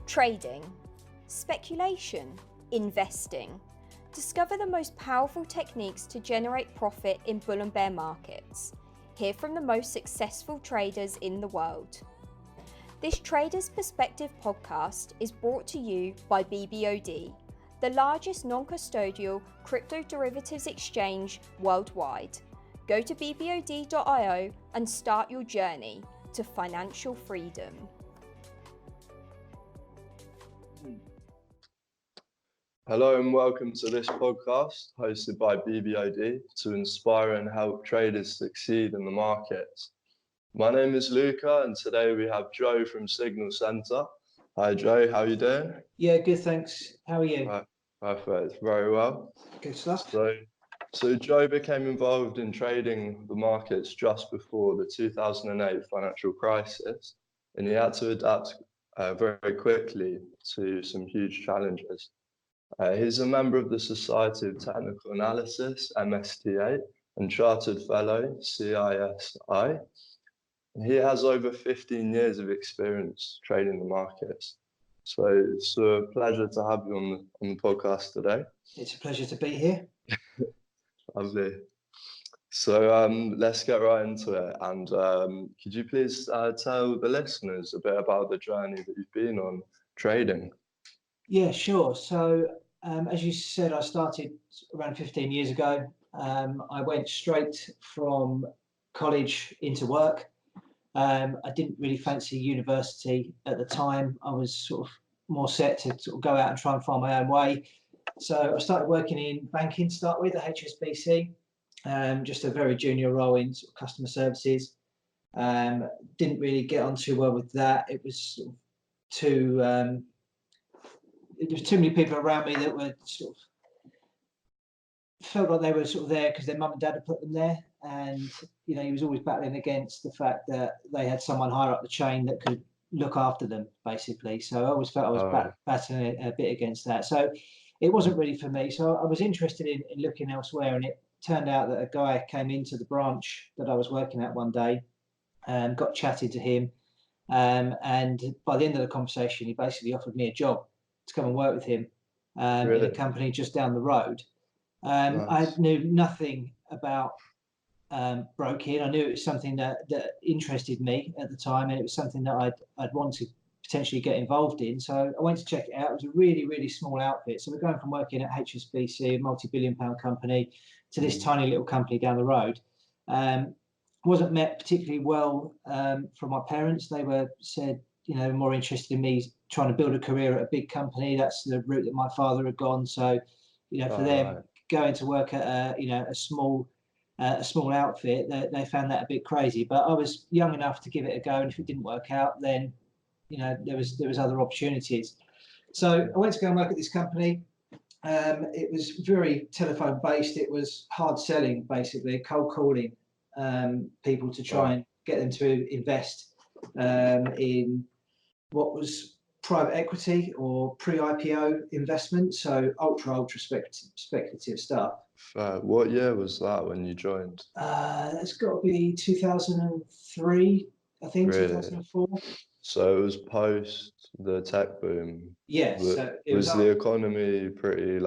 Trading, speculation, investing. Discover the most powerful techniques to generate profit in bull and bear markets. Hear from the most successful traders in the world. This Trader's Perspective podcast is brought to you by BBOD, the largest non-custodial crypto derivatives exchange worldwide. Go to bbod.io and start your journey to financial freedom. Hello and welcome to this podcast hosted by BBOD to inspire and help traders succeed in the markets. My name is Luca and today we have Joe from Signal Centre. Hi Joe, how are you doing? Yeah, good, thanks. How are you? Right, perfect, very well. Good stuff. So Joe became involved in trading the markets just before the 2008 financial crisis, and he had to adapt very quickly to some huge challenges. He's a member of the Society of Technical Analysis, MSTA, and Chartered Fellow, CISI. He has over 15 years of experience trading the markets. So it's a pleasure to have you on the podcast today. It's a pleasure to be here. Lovely. So let's get right into it. And could you please tell the listeners a bit about the journey that you've been on trading? Yeah, sure. So as you said, I started around 15 years ago. I went straight from college into work. I didn't really fancy university at the time. I was sort of more set to sort of go out and try and find my own way. So I started working in banking to start with, at HSBC, just a very junior role in sort of customer services. Didn't really get on too well with that. It was sort of there was too many people around me that were sort of felt like they were sort of there because their mum and dad had put them there, and he was always battling against the fact that they had someone higher up the chain that could look after them, basically. So I always felt I was battling a bit against that. So it wasn't really for me. So I was interested in looking elsewhere, and it turned out that a guy came into the branch that I was working at one day and got chatting to him. And by the end of the conversation, he basically offered me a job to come and work with him in a company just down the road. Nice. I knew nothing about broking. I knew it was something that interested me at the time, and it was something that I'd want to potentially get involved in. So I went to check it out. It was a really, really small outfit. So we're going from working at HSBC, a multi-billion-pound company, to this tiny little company down the road. Wasn't met particularly well from my parents. They said, more interested in me trying to build a career at a big company. That's the route that my father had gone. So, for them going to work at a small outfit, they found that a bit crazy. But I was young enough to give it a go, and if it didn't work out, then there was other opportunities. So I went to go and work at this company. It was very telephone based. It was hard selling, basically, cold calling people to try and get them to invest in what was private equity or pre-IPO investment. So ultra speculative stuff. What year was that when you joined? It's got to be 2003, I think. Really? 2004. So it was post the tech boom. Yes. Yeah, so was the economy pretty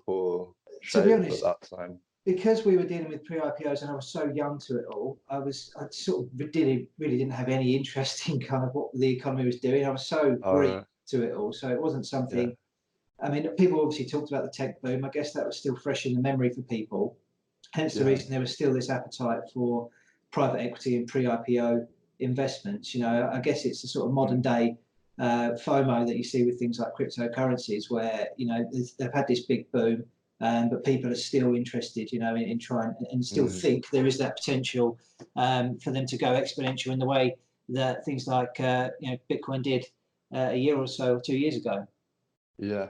poor shape, to be honest, at that time? Because we were dealing with pre-IPOs and I was so young to it all, I sort of really didn't have any interest in kind of what the economy was doing. I was so green to it all, so it wasn't something. Yeah. I mean, people obviously talked about the tech boom. I guess that was still fresh in the memory for people. Hence the reason there was still this appetite for private equity and pre-IPO investments. I guess it's a sort of modern day FOMO that you see with things like cryptocurrencies, where they've had this big boom, but people are still interested, in trying and still think there is that potential for them to go exponential in the way that things like Bitcoin did a year or so, 2 years ago. Yeah.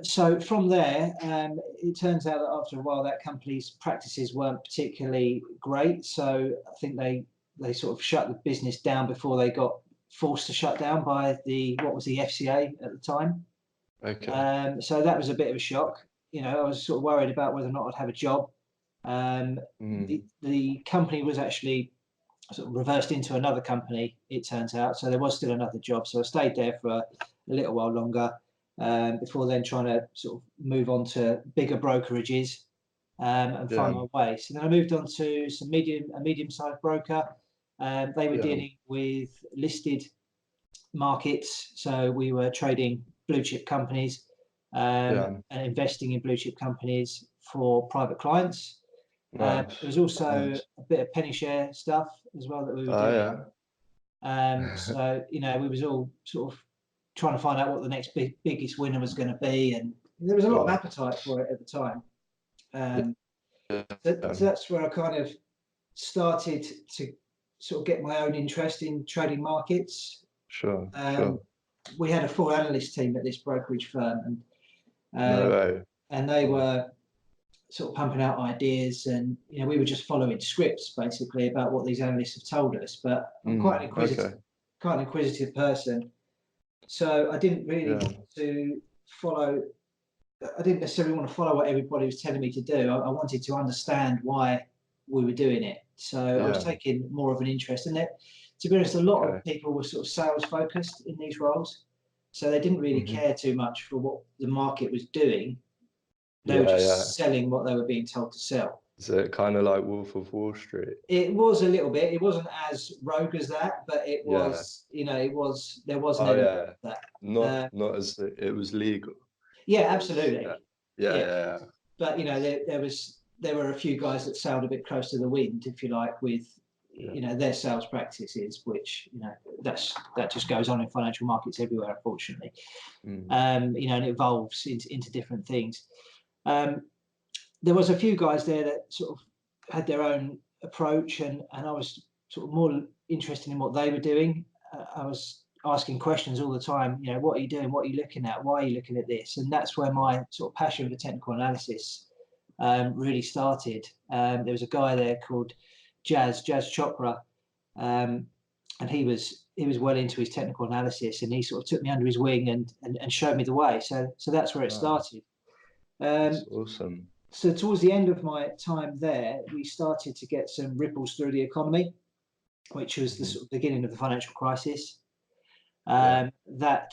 So from there, it turns out that after a while, that company's practices weren't particularly great. So I think they sort of shut the business down before they got forced to shut down by the FCA at the time. Okay. So that was a bit of a shock. I was sort of worried about whether or not I'd have a job. The company was actually sort of reversed into another company, it turns out. So there was still another job. So I stayed there for a little while longer before then trying to sort of move on to bigger brokerages and find my way. So then I moved on to a medium-sized broker. They were dealing with listed markets. So we were trading blue chip companies and investing in blue chip companies for private clients. There was also a bit of penny share stuff as well that we were doing. So, you know, we was all sort of trying to find out what the next biggest winner was going to be. And there was a lot of appetite for it at the time. So that's where I kind of started to sort of get my own interest in trading markets. Sure. We had a full analyst team at this brokerage firm, and they were sort of pumping out ideas, and you know, we were just following scripts basically about what these analysts have told us. But I'm quite an inquisitive person, so I didn't really want to follow. I didn't necessarily want to follow what everybody was telling me to do. I wanted to understand why we were doing it. So I was taking more of an interest in it. To be honest, a lot of people were sort of sales focused in these roles, so they didn't really care too much for what the market was doing. They were just selling what they were being told to sell. Is it kind of like Wolf of Wall Street? It was a little bit. It wasn't as rogue as that, but it was. You know, there was an element of that. Not as it was legal. Yeah, absolutely. Yeah. But you know, there were a few guys that sailed a bit close to the wind, if you like, with you know, their sales practices, which you know that just goes on in financial markets everywhere, unfortunately. You know, and it evolves into different things. There was a few guys there that sort of had their own approach, and I was sort of more interested in what they were doing. I was asking questions all the time. You know, what are you doing? What are you looking at? Why are you looking at this? And that's where my sort of passion for technical analysis really started. There was a guy there called Jazz Chopra, and he was well into his technical analysis, and he sort of took me under his wing and showed me the way. So that's where it started. That's awesome. So towards the end of my time there, we started to get some ripples through the economy, which was the sort of beginning of the financial crisis. That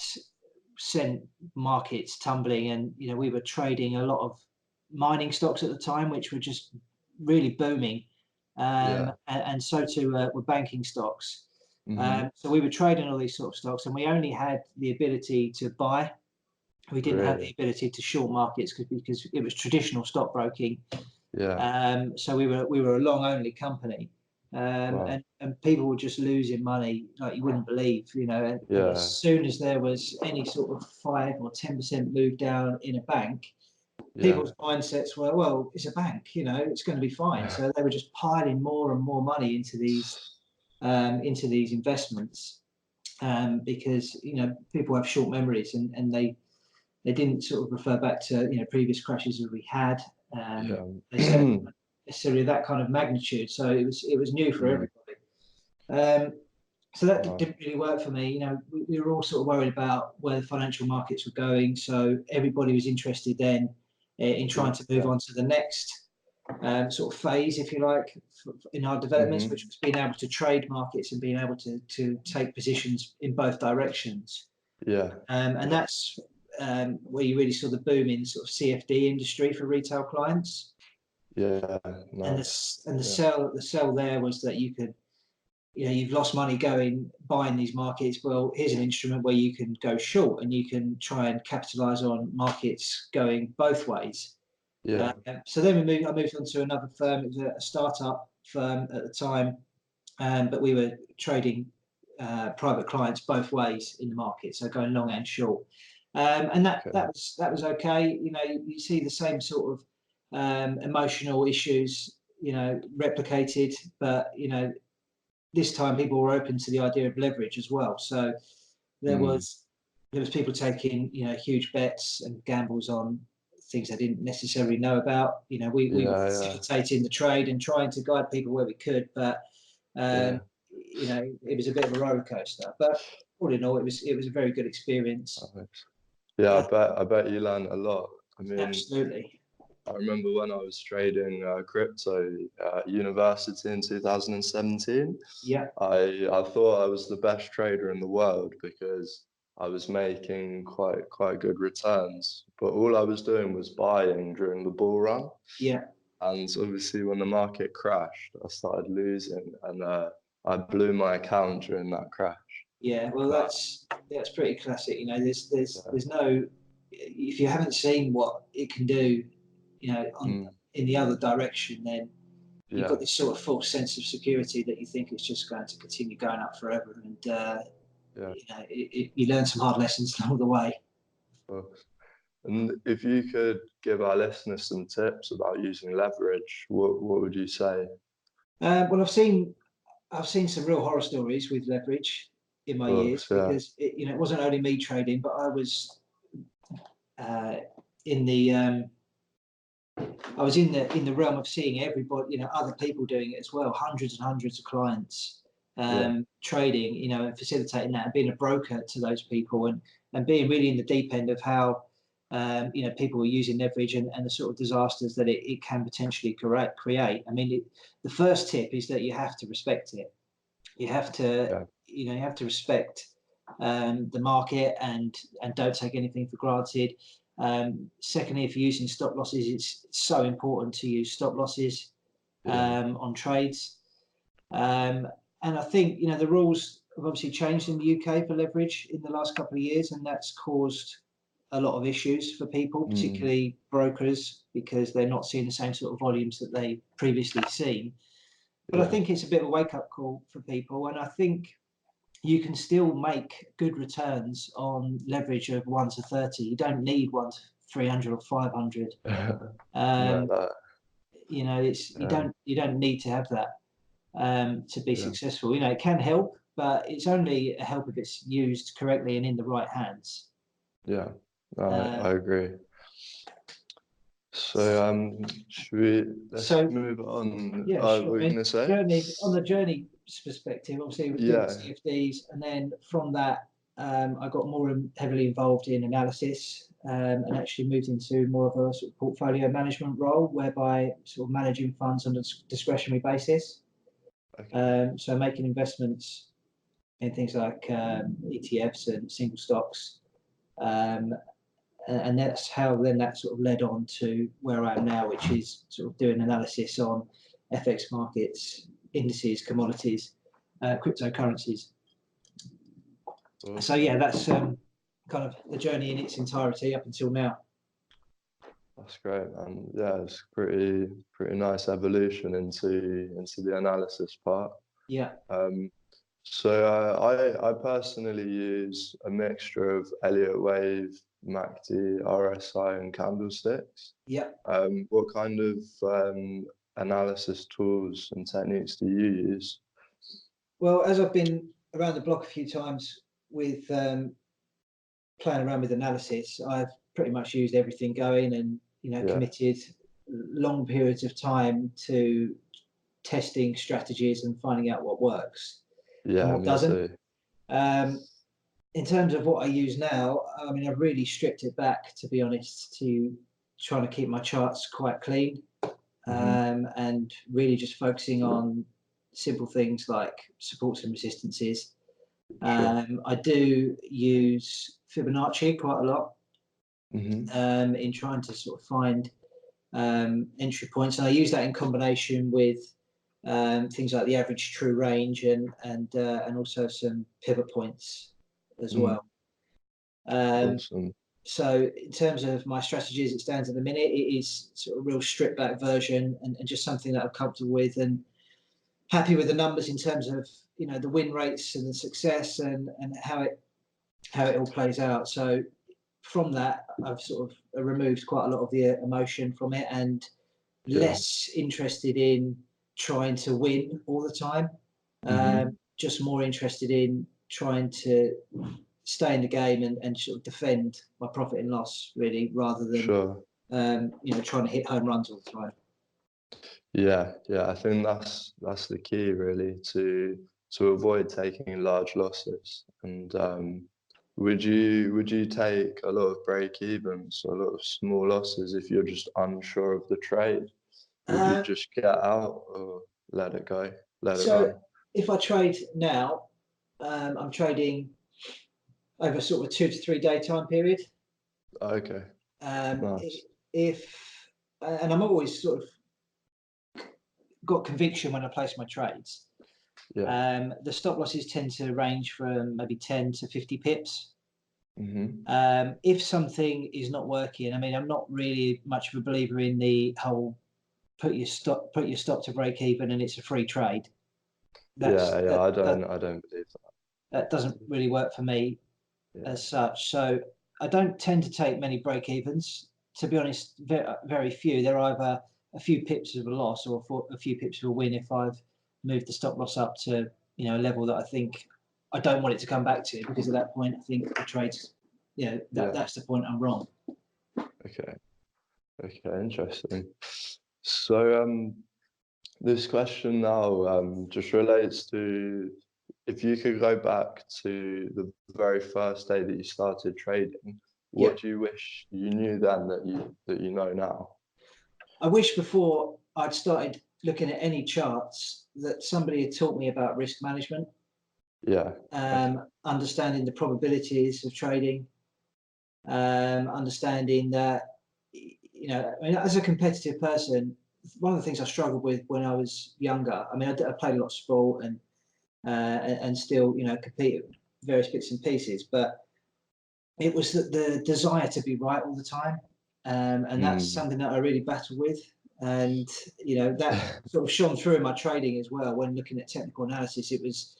sent markets tumbling, and you know, we were trading a lot of mining stocks at the time, which were just really booming, and so too were banking stocks. So we were trading all these sort of stocks, and we only had the ability to buy. We didn't have the ability to short markets because it was traditional stockbroking. So we were a long only company, and people were just losing money like you wouldn't believe, you know. And as soon as there was any sort of 5 or 10% move down in a bank, people's mindsets were, well, it's a bank, you know, it's going to be fine. So they were just piling more and more money into these investments, because you know, people have short memories, and they didn't sort of refer back to, you know, previous crashes that we had. They certainly weren't necessarily that kind of magnitude, so it was new for everybody. So that didn't really work for me. You know, we were all sort of worried about where the financial markets were going, so everybody was interested then in trying to move on to the next sort of phase, if you like, in our developments, which was being able to trade markets and being able to take positions in both directions. And that's where you really saw the boom in sort of CFD industry for retail clients. Nice. And the sell there was that you could, you know, you've lost money buying these markets. Well, here's an instrument where you can go short and you can try and capitalize on markets going both ways. So then I moved on to another firm. It was a startup firm at the time, but we were trading private clients both ways in the market, so going long and short. And that was okay. You know, you see the same sort of emotional issues, you know, replicated, but you know, this time people were open to the idea of leverage as well. So there was people taking, you know, huge bets and gambles on things they didn't necessarily know about. You know, we were facilitating the trade and trying to guide people where we could, but you know, it was a bit of a roller coaster. But all in all, it was a very good experience. I bet you learned a lot. I mean, absolutely. I remember when I was trading crypto at university in 2017. Yeah, I thought I was the best trader in the world because I was making quite good returns. But all I was doing was buying during the bull run. yeah, And obviously, when the market crashed, I started losing, and I blew my account during that crash. yeah. Well, But that's pretty classic. You know, yeah, there's no, if you haven't seen what it can do, you know, in the other direction, then you've yeah, got this sort of false sense of security that you think it's just going to continue going up forever, and yeah. you know, you learn some hard lessons along the way. Well, and if you could give our listeners some tips about using leverage, what would you say? Well, I've seen some real horror stories with leverage in Of my years course, yeah, because you know, it wasn't only me trading, but I was uh, in the in the realm of seeing everybody, you know, other people doing it as well, hundreds and hundreds of clients yeah, trading, you know, and facilitating that and being a broker to those people and being really in the deep end of how you know, people were using leverage and the sort of disasters that it can potentially create. I mean, the first tip is that you have to respect it. You have to, yeah, you know, you have to respect the market and don't take anything for granted. Secondly, if you're using stop losses, it's so important to use stop losses yeah, on trades. Um, and I think, you know, the rules have obviously changed in the UK for leverage in the last couple of years, and that's caused a lot of issues for people, particularly brokers, because they're not seeing the same sort of volumes that they previously seen. But I yeah, think it's a bit of a wake up call for people. And I think you can still make good returns on leverage of 1 to 30. You don't need 1 to 300 or 500. no, Um, that, you know, yeah, you don't need to have that to be yeah, successful. You know, it can help, but it's only a help if it's used correctly and in the right hands. yeah. Um, I agree. So, should we let's so move on? yeah, sure. What I were you mean, gonna say? journey on the journey perspective, obviously, I was doing Yeah, CFDs, and then from that, I got more heavily involved in analysis, and actually moved into more of a sort of portfolio management role, whereby sort of managing funds on a discretionary basis. okay, So making investments in things like ETFs and single stocks, um, and that's how then that sort of led on to where I am now, which is sort of doing analysis on FX markets, indices, commodities, cryptocurrencies. So awesome. yeah, that's kind of the journey in its entirety up until now. That's great, and yeah, it's pretty nice evolution into the analysis part. Yeah, Um, so I personally use a mixture of Elliott Wave, MACD, RSI, and candlesticks. yeah. What kind of analysis tools and techniques do you use? Well, as I've been around the block a few times with playing around with analysis, I've pretty much used everything going and, you know, Yeah, committed long periods of time to testing strategies and finding out what works and yeah, what me doesn't. too. Um, in terms of what I use now, I mean, I've really stripped it back, to be honest, to trying to keep my charts quite clean, Hmm. and really just focusing on simple things like supports and resistances. Sure. I do use Fibonacci quite a lot Hmm. in trying to sort of find entry points, and I use that in combination with things like the average true range and also some pivot points as Mm, well. Um, awesome. so in terms of my strategy as it stands at the minute, it is sort of a real stripped back version and just something that I'm comfortable with and happy with the numbers in terms of, you know, the win rates and the success and how it all plays out. So from that, I've sort of removed quite a lot of the emotion from it and Yeah. less interested in trying to win all the time. Hmm. Just more interested in trying to stay in the game and sort of defend my profit and loss really, rather than Sure. you know, trying to hit home runs all the time. Yeah, yeah. I think that's the key really to avoid taking large losses. And Would you take a lot of break evens, a lot of small losses if you're just unsure of the trade? Would you Uh, just get out or let it go, let it so run? if I trade now, I'm trading over sort of a 2 to 3 day time period. Okay, Um, nice. if and I'm always sort of got conviction when I place my trades. Yeah. The stop losses tend to range from maybe 10 to 50 pips. Mhm. If something is not working, I mean, I'm not really much of a believer in the whole put your stop to break even and it's a free trade. Yeah. That I don't believe that doesn't really work for me that. as such. So I don't tend to take many break evens. To be honest, very few. They're either a few pips of a loss or a few pips of a win if I've moved the stop loss up to a level that I think I don't want it to come back to, because at that point I think the trade's Yeah. that's the point I'm wrong. Okay. Okay. Interesting. So this question now just relates to if you could go back to the very first day that you started trading, Yeah, what do you wish you knew then that you know now? I wish before I'd started looking at any charts that somebody had taught me about risk management, Yeah. Okay. understanding the probabilities of trading, understanding that, I mean, as a competitive person, one of the things I struggled with when I was younger, I mean, I played a lot of sport and still, compete at various bits and pieces, but it was the desire to be right all the time. And that's Mm. something that I really battle with. And, that sort of shone through in my trading as well. When looking at technical analysis, it was,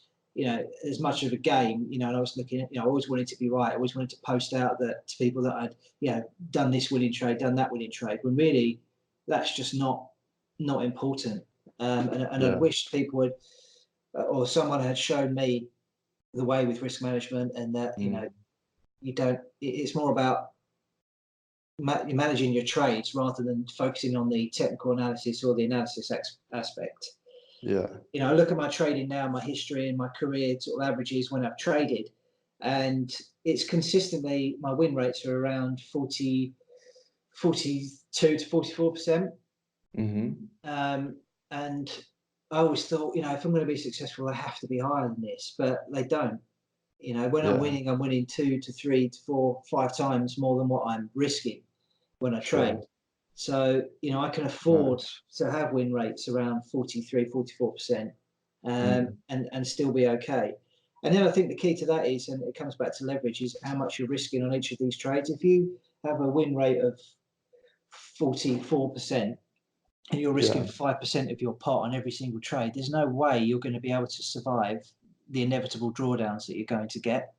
as much of a game, and I was looking at, I always wanted to be right. I always wanted to post out that to people that I'd, done this winning trade, done that winning trade, when really that's just not important. And I'd Yeah. wished people would, or someone had shown me the way with risk management, and that, Mm. you don't, it's more about managing your trades rather than focusing on the technical analysis or the analysis aspect. Yeah. I look at my trading now, my history and my career sort of averages when I've traded, and it's consistently, my win rates are around 42 to 44%. Mhm. And I always thought, if I'm going to be successful, I have to be higher than this, but they don't. When I'm Yeah. winning, I'm winning 2 to 3 to 4, 5 times more than what I'm risking when I trade. Sure. So, I can afford Nice. to have win rates around 43, 44%, Mm. and still be okay. And then I think the key to that is, and it comes back to leverage, is how much you're risking on each of these trades. If you have a win rate of 44% and you're risking Yeah. 5% of your pot on every single trade, there's no way you're going to be able to survive the inevitable drawdowns that you're going to get.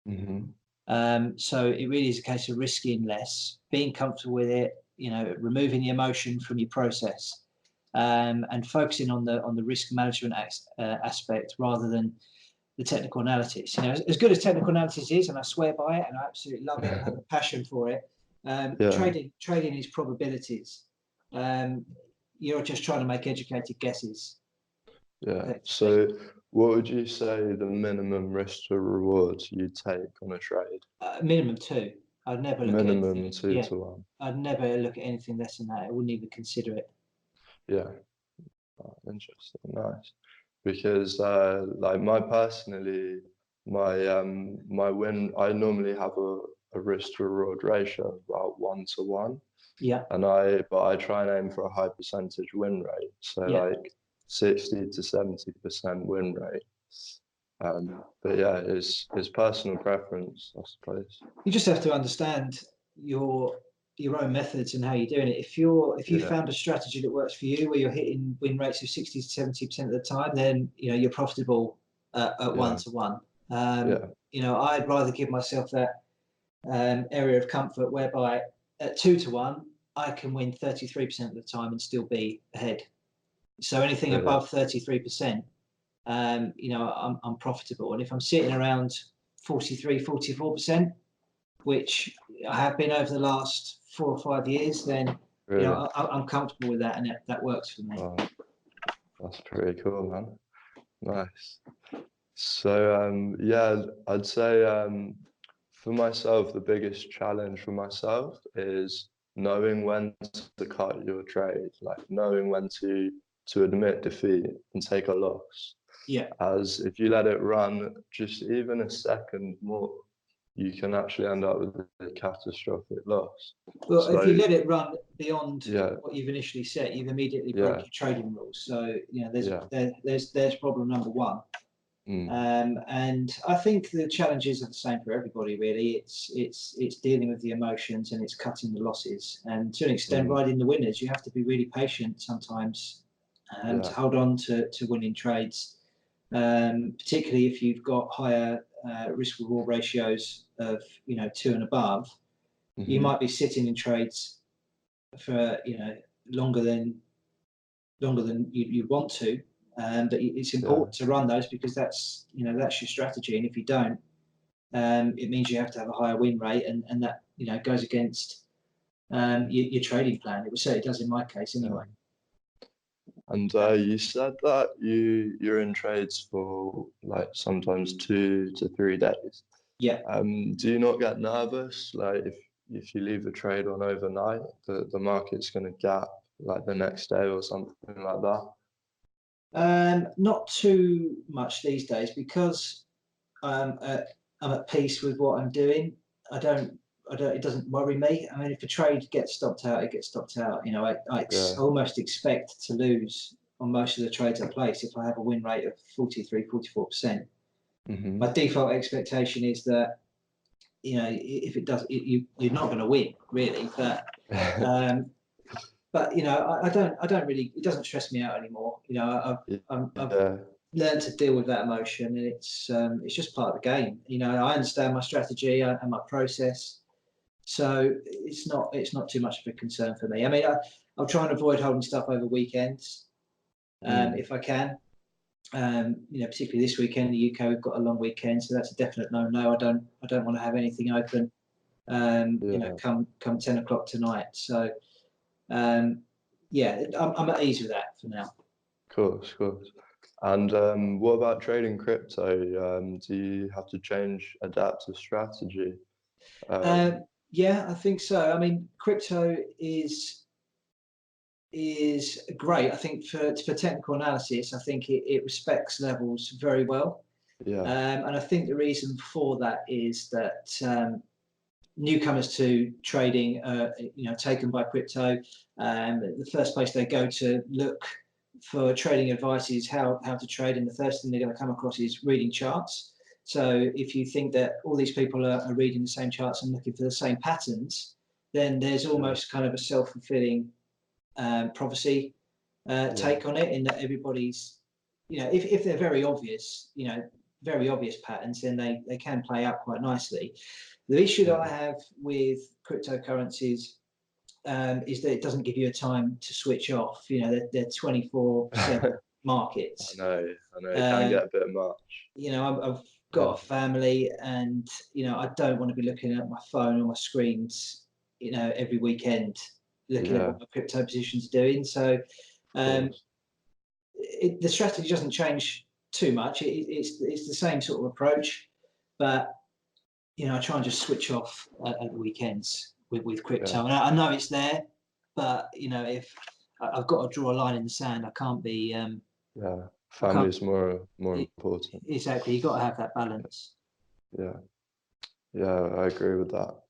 Mhm. So it really is a case of risking less, being comfortable with it, removing the emotion from your process, and focusing on the risk management aspect rather than the technical analysis. As good as technical analysis is, and I swear by it, and I absolutely love it and have a passion for it. Yeah. Trading is probabilities. You're just trying to make educated guesses, Yeah. effectively. So what would you say the minimum risk to reward you take on a trade? Minimum two. I'd never look at Minimum anything. two Yeah, to one. I'd never look at anything less than that. I wouldn't even consider it. Yeah. Oh, interesting. Nice. Because like my win, I normally have a risk to reward ratio of about 1 to 1. Yeah, But I try and aim for a high percentage win rate. So yeah. like 60 to 70% win rate. But yeah, it's personal preference, I suppose. You just have to understand your own methods and how you're doing it. If you Yeah. found a strategy that works for you, where you're hitting win rates of 60 to 70% of the time, then you're profitable at one Yeah. to one. Yeah. I'd rather give myself that area of comfort whereby at 2 to 1, I can win 33% of the time and still be ahead. So anything Really. above 33%, I'm profitable. And if I'm sitting around 43, 44%, which I have been over the last 4 or 5 years, then Really. I'm comfortable with that, and that works for me. Oh, that's pretty cool, man. Nice. So yeah, I'd say For myself, the biggest challenge for myself is knowing when to cut your trade, like knowing when to admit defeat and take a loss. Yeah. As if you let it run just even a second more, you can actually end up with a catastrophic loss. Well, So if you let it run beyond yeah, what you've initially set, you've immediately yeah, broke your trading rules. So yeah. there's problem number one. And I think the challenges are the same for everybody, really. It's dealing with the emotions and it's cutting the losses, and to an extent, riding the winners. You have to be really patient sometimes to hold on to winning trades, particularly if you've got higher risk reward ratios of 2 and above. You might be sitting in trades for longer than you want to. But it's important to run those because that's your strategy, and if you don't, it means you have to have a higher win rate, and that goes against your trading plan. It certainly does in my case, anyway. And you said that you're in trades for like sometimes 2 to 3 days. Yeah. Do you not get nervous, like if you leave a trade on overnight, the market's going to gap like the next day or something like that? Not too much these days because I'm at peace with what I'm doing. It doesn't worry me. I mean, if a trade gets stopped out, it gets stopped out. I almost expect to lose on most of the trades I place if I have a win rate of 43, 44%. My default expectation is that, if it does, you're not going to win, really. But I don't really. It doesn't stress me out anymore. I've learned to deal with that emotion, and it's just part of the game. I understand my strategy and my process, so it's not too much of a concern for me. I mean, I'll try and avoid holding stuff over weekends if I can. Particularly this weekend in the UK, we've got a long weekend, so that's a definite no. I don't want to have anything open. Come 10 o'clock tonight. So I'm at ease with that for now. Of course. And what about trading crypto? Do you have to adapt a strategy? Yeah, I think so. I mean, crypto is great. I think for technical analysis, I think it respects levels very well. Yeah. And I think the reason for that is that newcomers to trading, taken by crypto, the first place they go to look for trading advice is how to trade, and the first thing they're going to come across is reading charts. So if you think that all these people are reading the same charts and looking for the same patterns, then there's almost kind of a self-fulfilling prophecy take on it, in that everybody's, if they're very obvious patterns, then they can play out quite nicely. The issue that I have with cryptocurrencies is that it doesn't give you a time to switch off. They're 24/7 markets. I know, it can get a bit much. I've got a family, and I don't want to be looking at my phone or my screens, every weekend, looking at what my crypto position's doing. So the strategy doesn't change too much. It's the same sort of approach, but I try and just switch off at the weekends with crypto. And I know it's there, but if I've got to draw a line in the sand, I can't be. Family is more important. Exactly, you got to have that balance. I agree with that.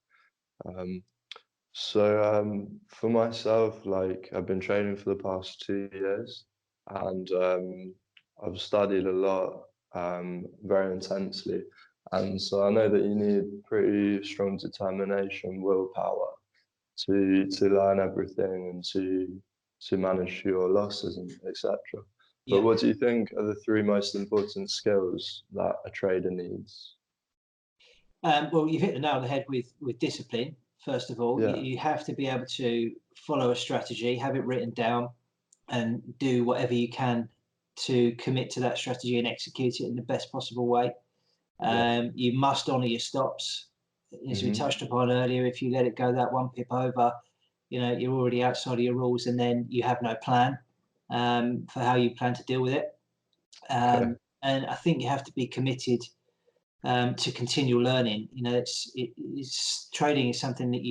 So for myself, like I've been training for the past 2 years, and I've studied a lot, very intensely, and so I know that you need pretty strong determination, willpower, to learn everything and to manage your losses and etc. But what do you think are the 3 most important skills that a trader needs? Well, you've hit the nail on the head with discipline. First of all, you have to be able to follow a strategy, have it written down, and do whatever you can to commit to that strategy and execute it in the best possible way. You must honour your stops. As we touched upon earlier, if you let it go that 1 pip over, you're already outside of your rules, and then you have no plan for how you plan to deal with it. And I think you have to be committed to continue learning. Trading is something that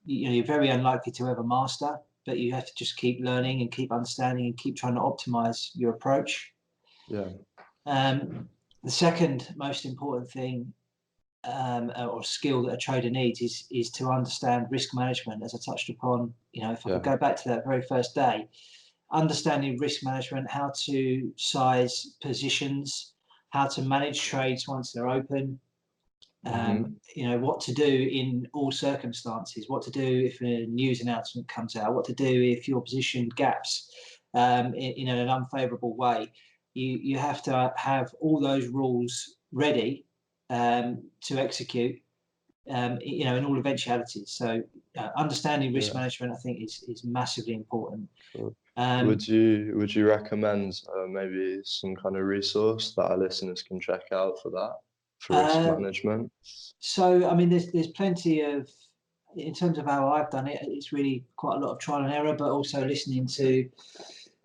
you're very unlikely to ever master, but you have to just keep learning and keep understanding and keep trying to optimize your approach. Yeah. The second most important thing or skill that a trader needs is to understand risk management, as I touched upon. If I could go back to that very first day, understanding risk management, how to size positions, how to manage trades once they're open, what to do in all circumstances, what to do if a news announcement comes out, what to do if your position gaps in an unfavorable way. You have to have all those rules ready to execute in all eventualities. So understanding risk management, I think, is massively important. Sure. Would you recommend maybe some kind of resource that our listeners can check out for that, for risk management? So I mean, there's plenty of, in terms of how I've done it, it's really quite a lot of trial and error, but also listening to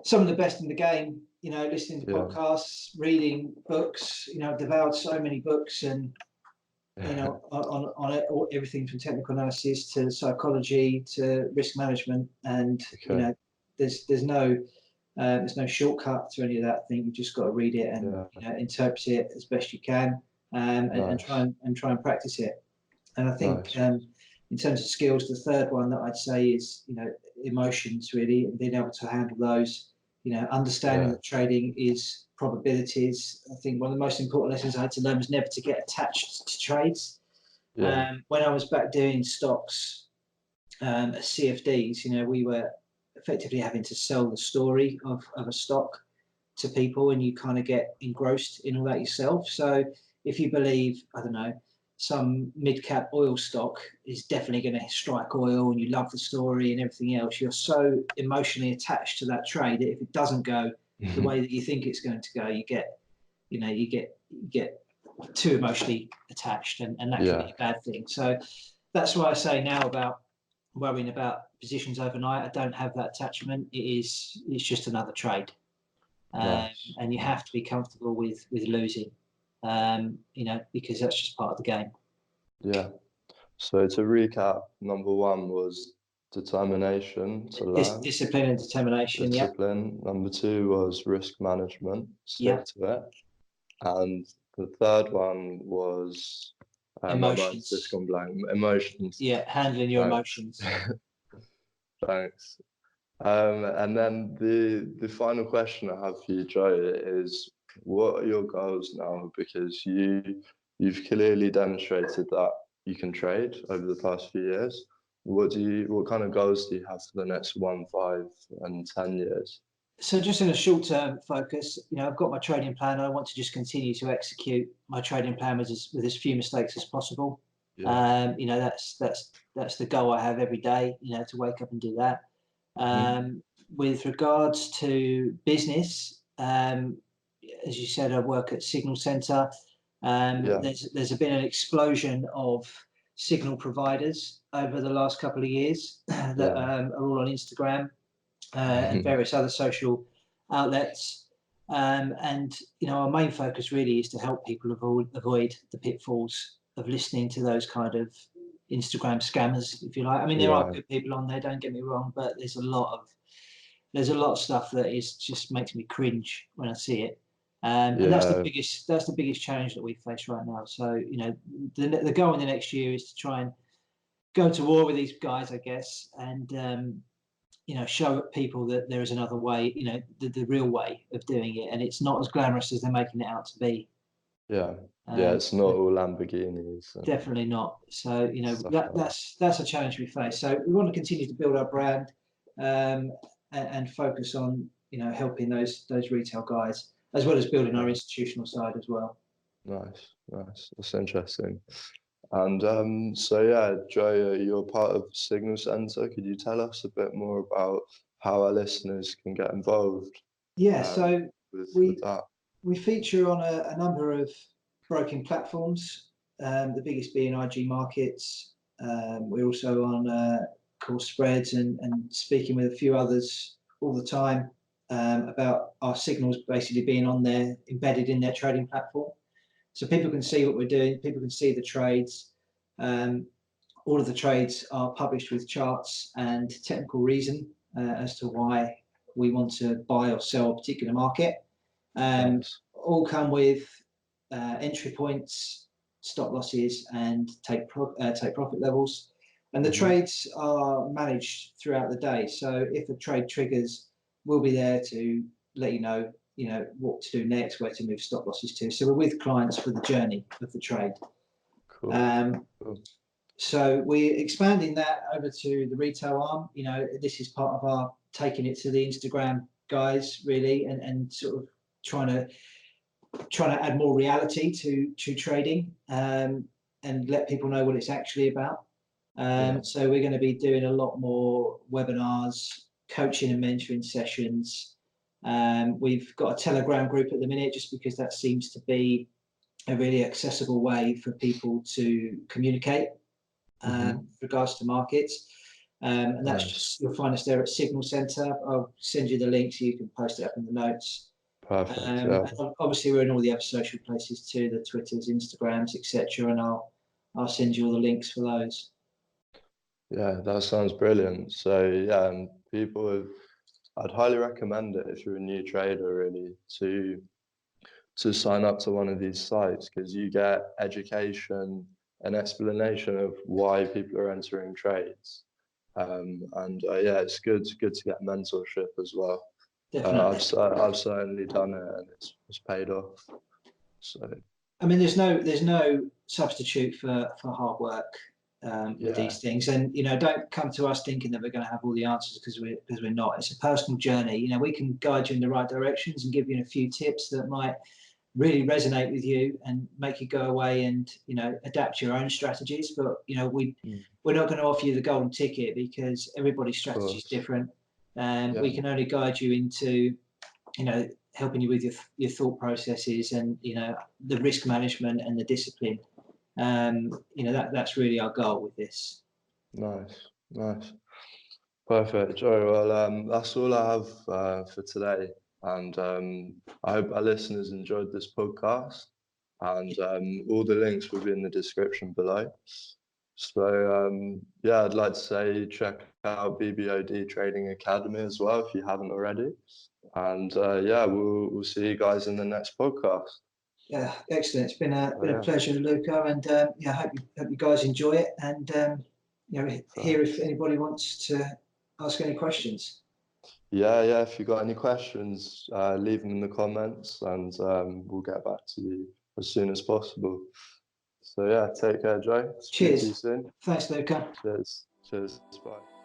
some of the best in the game. Listening to podcasts, reading books. I've devoured so many books, and on it, everything from technical analysis to psychology to risk management, and there's no shortcut to any of that thing. You just got to read it and interpret it as best you can, and try and practice it. And I think in terms of skills, the third one that I'd say is emotions, really, and being able to handle those. Understanding that trading is probabilities. I think one of the most important lessons I had to learn was never to get attached to trades. When I was back doing stocks at CFDs, we were effectively having to sell the story of a stock to people, and you kind of get engrossed in all that yourself. So if you believe, I don't know, some mid-cap oil stock is definitely going to strike oil, and you love the story and everything else, you're so emotionally attached to that trade that if it doesn't go the way that you think it's going to go, you get too emotionally attached, and that can be a bad thing. So that's why I say now about worrying about positions overnight. I don't have that attachment. It's just another trade, and you have to be comfortable with losing. Because that's just part of the game. Yeah. So to recap, number one was determination to learn. Discipline and determination. Discipline. Number two was risk management. Stick to it. And the third one was emotions. My mind's just gone blank. Emotions. Yeah, handling your emotions. Thanks. And then the final question I have for you, Joe, is what are your goals now? Because you've clearly demonstrated that you can trade over the past few years. What kind of goals do you have for the next 1, 5, and 10 years? So just in a short-term focus, I've got my trading plan. I want to just continue to execute my trading plan with as few mistakes as possible. That's the goal I have every day. To wake up and do that. With regards to business, as you said, I work at Signal Centre. There's been an explosion of signal providers over the last couple of years that are all on Instagram and various other social outlets. And our main focus really is to help people avoid the pitfalls of listening to those kind of Instagram scammers, if you like. I mean, there are good people on there, don't get me wrong, but there's a lot of stuff that just makes me cringe when I see it. And that's the biggest challenge that we face right now. So the goal in the next year is to try and go to war with these guys, I guess, and show people that there is another way, the real way of doing it, and it's not as glamorous as they're making it out to be. It's not all Lamborghinis. Definitely not. So that's a challenge we face. So we want to continue to build our brand and focus on helping those retail guys, as well as building our institutional side as well. Nice. That's interesting. And Joe, you're part of Signal Centre. Could you tell us a bit more about how our listeners can get involved? So with that. We feature on a number of broking platforms, the biggest being IG Markets. We're also on Core Spreads and speaking with a few others all the time about our signals basically being on there, embedded in their trading platform. So people can see what we're doing. People can see the trades. All of the trades are published with charts and technical reason as to why we want to buy or sell a particular market. Nice. All come with entry points, stop losses, and take profit levels. And the trades are managed throughout the day. So if a trade triggers, we'll be there to let you know what to do next, where to move stop losses to. So we're with clients for the journey of the trade. Cool. Cool. So we're expanding that over to the retail arm. This is part of our taking it to the Instagram guys, really, and sort of trying to add more reality to trading, and let people know what it's actually about. So we're going to be doing a lot more webinars, coaching and mentoring sessions. We've got a Telegram group at the minute, just because that seems to be a really accessible way for people to communicate with regards to markets. And that's just, you'll find us there at Signal Centre. I'll send you the link so you can post it up in the notes. Perfect. Obviously, we're in all the other social places too, the Twitters, Instagrams, etc. And I'll send you all the links for those. Yeah, that sounds brilliant. So yeah, and I'd highly recommend it if you're a new trader, really, to sign up to one of these sites, because you get education and explanation of why people are entering trades. Yeah, it's good to get mentorship as well. I've certainly done it, and it's paid off. So I mean, there's no substitute for hard work with these things. And don't come to us thinking that we're going to have all the answers, because we're not. It's a personal journey. We can guide you in the right directions and give you a few tips that might really resonate with you and make you go away and adapt your own strategies. But we're not going to offer you the golden ticket, because everybody's strategy is different. We can only guide you into helping you with your thought processes and the risk management and the discipline. That's really our goal with this. Nice. Perfect, Joe. Well, that's all I have for today, and I hope our listeners enjoyed this podcast, and all the links will be in the description below. So yeah, I'd like to say check out BBOD Trading Academy as well if you haven't already, and yeah, we'll see you guys in the next podcast. Yeah, excellent. It's been a pleasure, Luca, and yeah, hope you guys enjoy it, and hear if anybody wants to ask any questions. Yeah, if you've got any questions, leave them in the comments, and we'll get back to you as soon as possible. So yeah, take care, Joe. Cheers. See you soon. Thanks, Luca. Cheers. Bye.